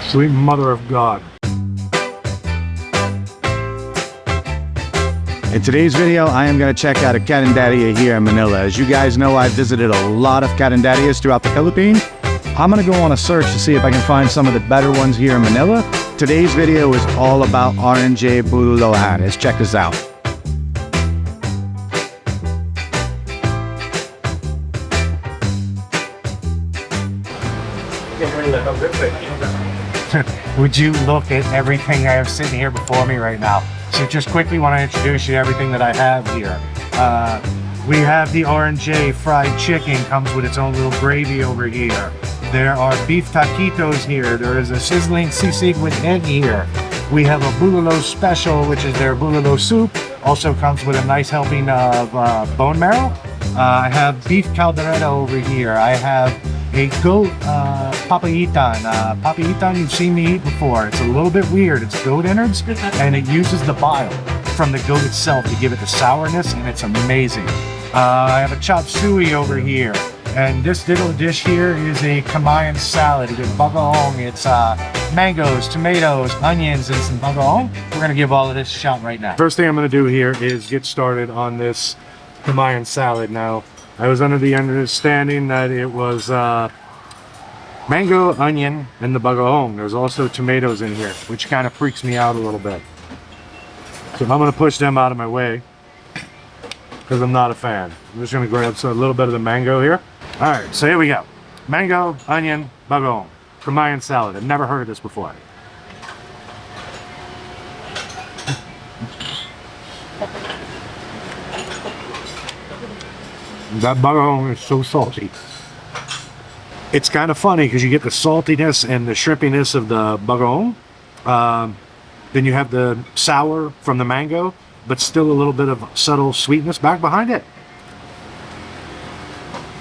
Sweet mother of God. In today's video, I am going to check out a Carinderia here in Manila. As you guys know, I've visited a lot of Carinderias throughout the Philippines. I'm going to go on a search to see if I can find some of the better ones here in Manila. Today's video is all about R&J Bulolohan. Let's check this out. Would you look at everything I have sitting here before me right now? So just quickly want to introduce you to everything that I have here. We have the R&J fried chicken, comes with its own little gravy over here. There are beef taquitos here. There is a sizzling sisig with egg here. We have a bulalo special, which is their bulalo soup. Also comes with a nice helping of bone marrow. I have beef caldereta over here. I have a goat papaitan. Papaitan you've seen me eat before. It's a little bit weird. It's goat innards, and it uses the bile from the goat itself to give it the sourness, and it's amazing. I have a chop suey over here, and this little dish here is a kamayan salad with bagoong. It's mangoes, tomatoes, onions, and some bagoong. We're gonna give all of this a shot right now. First thing I'm gonna do here is get started on this kamayan salad. Now, I was under the understanding that it was mango, onion, and the bagoong. There's also tomatoes in here, which kind of freaks me out a little bit. So I'm going to push them out of my way because I'm not a fan. I'm just going to grab a little bit of the mango here. All right, so here we go. Mango, onion, bagoong. Kamayan salad. I've never heard of this before. That bagoong is so salty. It's kind of funny because you get the saltiness and the shrimpiness of the bagoong. Then you have the sour from the mango, but still a little bit of subtle sweetness back behind it.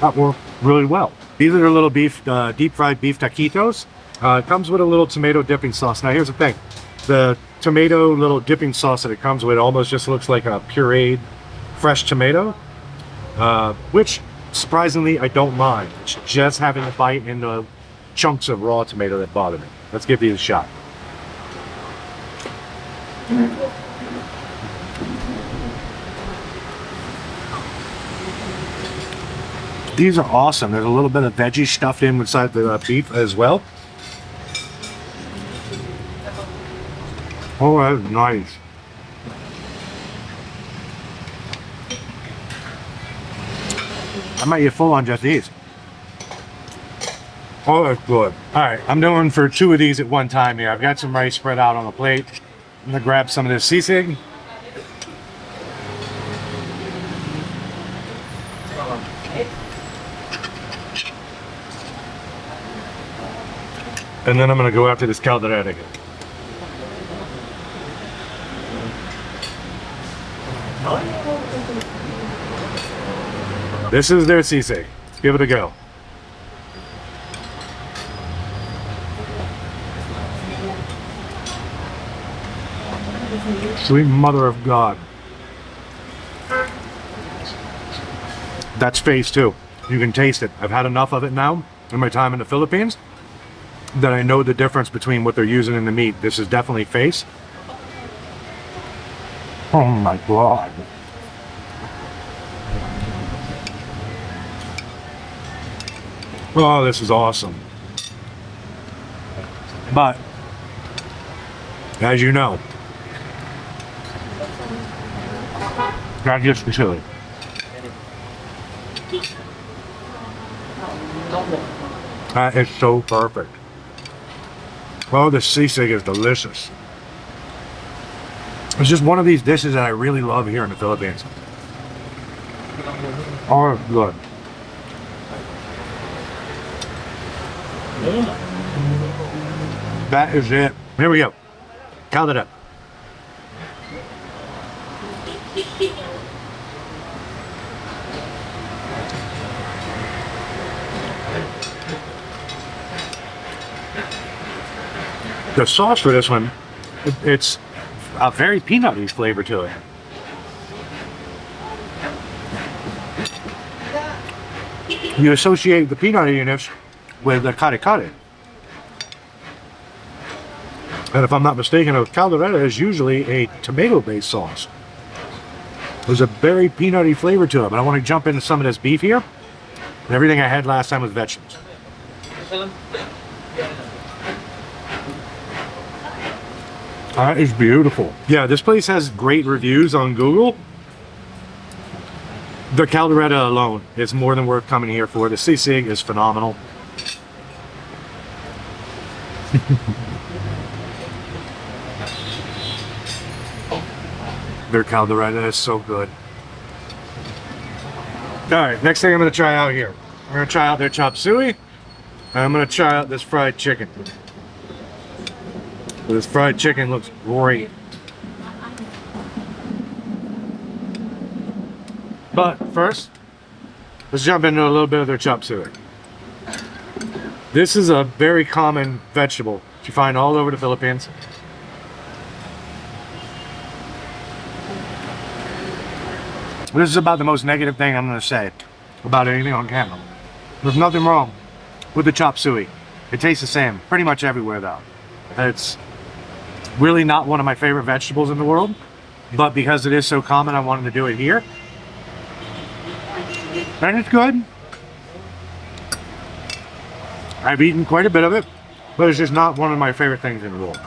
That worked really well. These are the little beef, deep fried beef taquitos. It comes with a little tomato dipping sauce. Now here's the thing. The tomato little dipping sauce that it comes with almost just looks like a pureed fresh tomato. Which surprisingly I don't mind. It's just having a bite in the chunks of raw tomato that bother me. Let's give these a shot. These are awesome. There's a little bit of veggie stuffed in inside the beef as well. Oh, that's nice. I might get full on just these. Oh, that's good. All right, I'm doing for 2 of these at one time here. I've got some rice spread out on the plate. I'm gonna grab some of this sisig. And then I'm gonna go after this caldereta. This is their sisig. Let's give it a go. Sweet mother of God. That's face too. You can taste it. I've had enough of it now in my time in the Philippines that I know the difference between what they're using in the meat. This is definitely face. Oh my God. Oh, this is awesome. But, as you know, that gets the chili. That is so perfect. Oh, the sisig is delicious. It's just one of these dishes that I really love here in the Philippines. Oh, it's good. That is it. Here we go. Count it up. The sauce for this one, it's a very peanutty flavor to it. You associate the peanuttiness with the kare kare. And if I'm not mistaken, a caldereta is usually a tomato-based sauce. There's a very peanutty flavor to it, but I want to jump into some of this beef here. And everything I had last time was vegetables. That is beautiful. Yeah, this place has great reviews on Google. The caldereta alone is more than worth coming here for. The sisig is phenomenal. Their caldereta is so good. All right, next thing I'm gonna try out here. We're gonna try out their chop suey, and I'm gonna try out this fried chicken. This fried chicken looks great. But first, let's jump into a little bit of their chop suey. This is a very common vegetable that you find all over the Philippines. This is about the most negative thing I'm going to say about anything on camera. There's nothing wrong with the chop suey. It tastes the same pretty much everywhere though. It's really not one of my favorite vegetables in the world, but because it is so common, I wanted to do it here. And it's good. I've eaten quite a bit of it, but it's just not one of my favorite things in the world.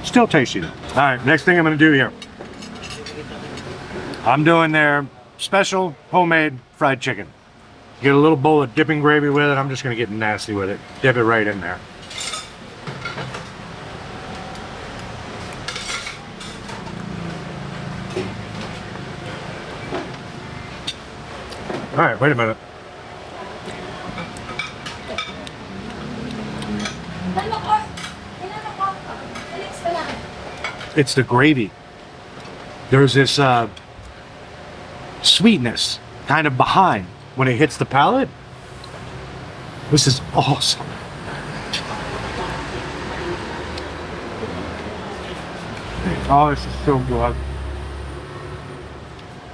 Still tasty though. All right, next thing I'm gonna do here. I'm doing their special homemade fried chicken. Get a little bowl of dipping gravy with it. I'm just gonna get nasty with it. Dip it right in there. All right, wait a minute. It's the gravy. There's this sweetness kind of behind when it hits the palate. This is awesome. Oh, this is so good.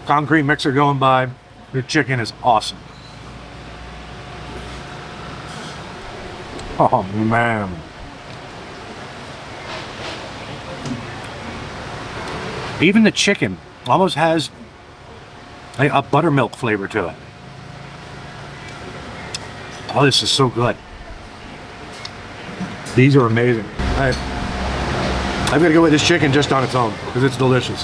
Concrete mixer going by. The chicken is awesome. Oh man. Even the chicken almost has a buttermilk flavor to it. Oh, this is so good. These are amazing. I've got to go with this chicken just on its own because it's delicious.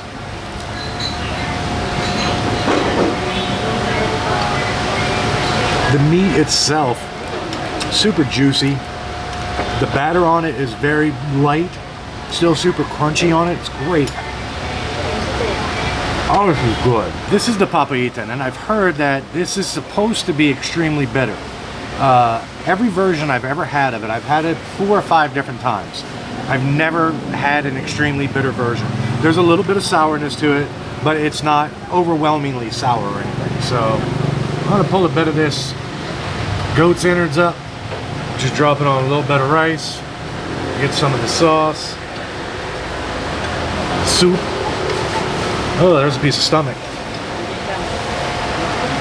The meat itself, super juicy. The batter on it is very light, still super crunchy on it. It's great. Oh, this is good. This is the papaitan, and I've heard that this is supposed to be extremely bitter. Every version I've ever had of it, I've had it 4 or 5 different times. I've never had an extremely bitter version. There's a little bit of sourness to it, but it's not overwhelmingly sour or anything. So I'm gonna pull a bit of this goat's innards up, just drop it on a little bit of rice, get some of the sauce, soup. Oh, there's a piece of stomach.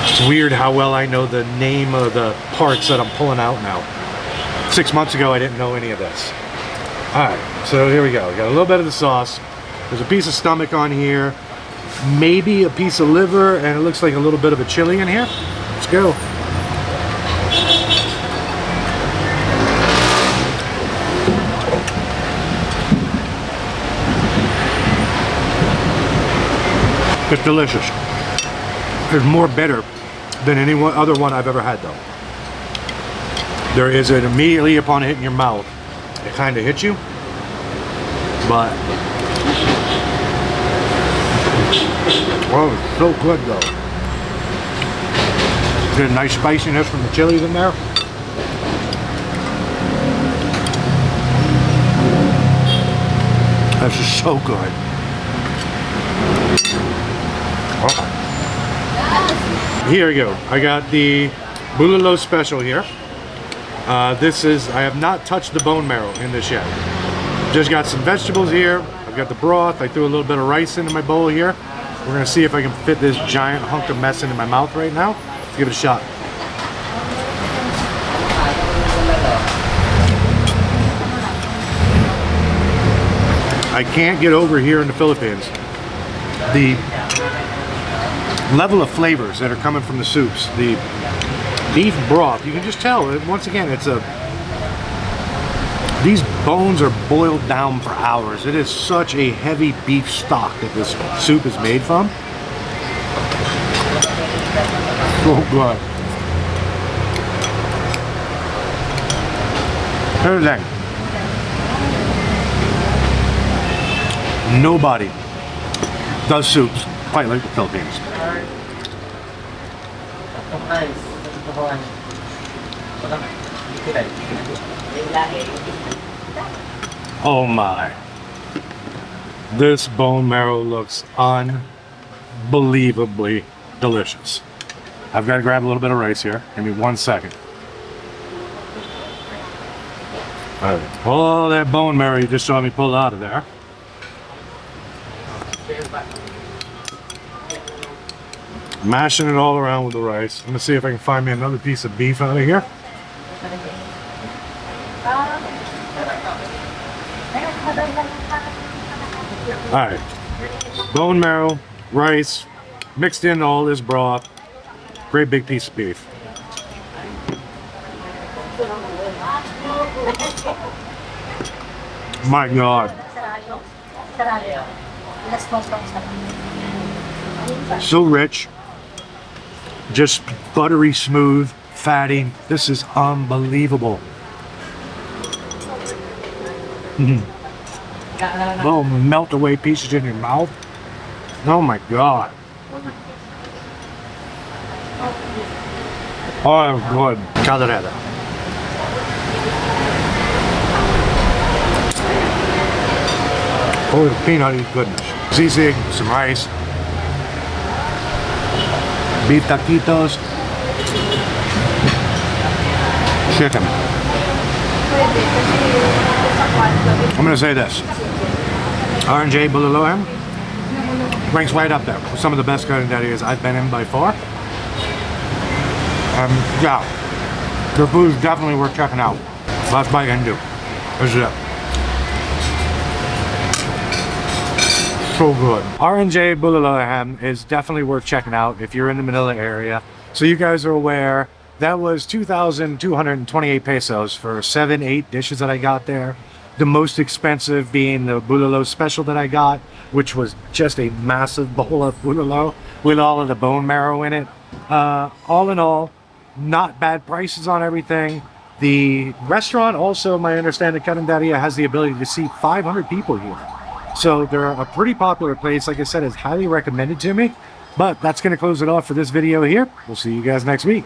It's weird how well I know the name of the parts that I'm pulling out now. 6 months ago, I didn't know any of this. All right, so here we go. We got a little bit of the sauce. There's a piece of stomach on here, maybe a piece of liver, and it looks like a little bit of a chili in here. Let's go. It's delicious. It's more bitter than any other one I've ever had though. There is an immediately upon hitting your mouth, it kind of hits you, but oh, it's so good though. There's a nice spiciness from the chilies in there. This is so good. Here we go. I got the Bulalo special here. This is, I have not touched the bone marrow in this yet. Just got some vegetables here. I've got the broth. I threw a little bit of rice into my bowl here. We're gonna see if I can fit this giant hunk of mess into my mouth right now. Let's give it a shot. I can't get over here in the Philippines the level of flavors that are coming from the soups. The beef broth, you can just tell, once again, these bones are boiled down for hours. It is such a heavy beef stock that this soup is made from. So good. Here's the thing. Nobody does soups quite like the Philippines. Oh my. This bone marrow looks unbelievably delicious. I've got to grab a little bit of rice here. Give me 1 second. All right. Oh, that bone marrow you just saw me pull out of there. Mashing it all around with the rice. I'm gonna see if I can find me another piece of beef out of here. All right, bone marrow, rice, mixed in all this broth. Great big piece of beef. My God. So rich. Just buttery smooth, fatty. This is unbelievable. Little melt away pieces in your mouth. Oh my God. Oh, good. Caldereta. Oh, the peanutty goodness. Sisig, some rice. Beef taquitos. Chicken. I'm gonna say this. R&J Bulalohem ranks right up there with some of the best carinderias I've been in by far. Yeah, their food is definitely worth checking out. Last bite I can do. This is it. So good. R&J Bulalohem is definitely worth checking out if you're in the Manila area. So you guys are aware, that was 2,228 pesos for 7-8 dishes that I got there. The most expensive being the bulalo special that I got, which was just a massive bowl of bulalo with all of the bone marrow in it. All in all, not bad prices on everything. The restaurant also, my understanding, Carinderia has the ability to seat 500 people here. So they're a pretty popular place. Like I said, it's highly recommended to me. But that's going to close it off for this video here. We'll see you guys next week.